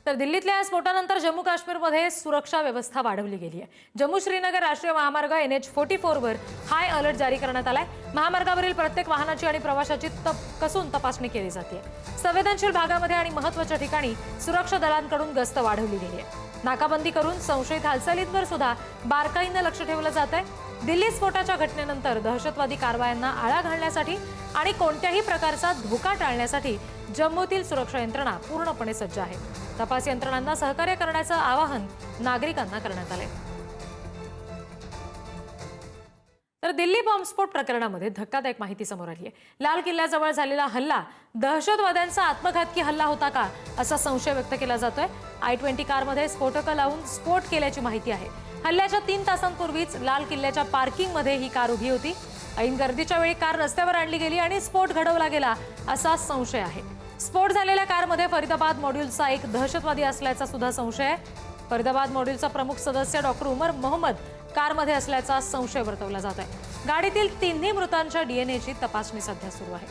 तर दिल्लीतल्या स्फोटानंतर जम्मू काश्मीरमध्ये सुरक्षा व्यवस्था वाढवली गेली आहे। जम्मू श्रीनगर राष्ट्रीय महामार्ग NH44 वर हाय अलर्ट जारी करण्यात आलाय। महामार्गावरील प्रत्येक वाहनाची आणि प्रवाशाची कसून तपासणी केली जाते। संवेदनशील भागामध्ये आणि महत्त्वाच्या ठिकाणी सुरक्षा दलांकडून गस्त वाढवली गेली आहे। नाकाबंदी करून संशयित हालचालींवर सुद्धा बारकाईने लक्ष ठेवलं जात आहे। दिल्ली स्फोटाच्या घटनेनंतर दहशतवादी कारवायांना आळा घालण्यासाठी आणि कोणत्याही प्रकारचा धोका टाळण्यासाठी जम्मूतील सुरक्षा यंत्रणा पूर्णपणे सज्ज आहे। तपास यंत्रणांना सहकार्य करण्याचं आवाहन नागरिकांना करण्यात आले। तर दिल्ली बॉम्बस्फोट प्रकरणामध्ये धक्कादायक माहिती समोर आली आहे। लाल किल्ल्याजवळ झालेला हल्ला दहशतवाद्यांचा आत्मघातकी हल्ला होता का असा संशय व्यक्त केला जातोय। I-20 कारमध्ये स्फोटकं लावून स्फोट केल्याची माहिती आहे। हल्ल्याच्या 3 तासांपूर्वीच लाल किल्ल्याच्या पार्किंगमध्ये ही कार उभी होती। ऐन गर्दीच्या वेळी कार रस्त्यावर आणली गेली आणि स्फोट घडवला गेला असा संशय आहे। स्फोट झालेल्या कारमध्ये फरीदाबाद मॉड्यूलचा एक दहशतवादी असल्याचा सुद्धा संशय आहे। फरीदाबाद मॉड्यूलचा प्रमुख सदस्य डॉक्टर उमर मोहम्मद कारमध्ये असल्याचा संशय वर्तवला जात आहे। गाडीतील 3 मृतांच्या DNA ची तपासणी सध्या सुरू आहे।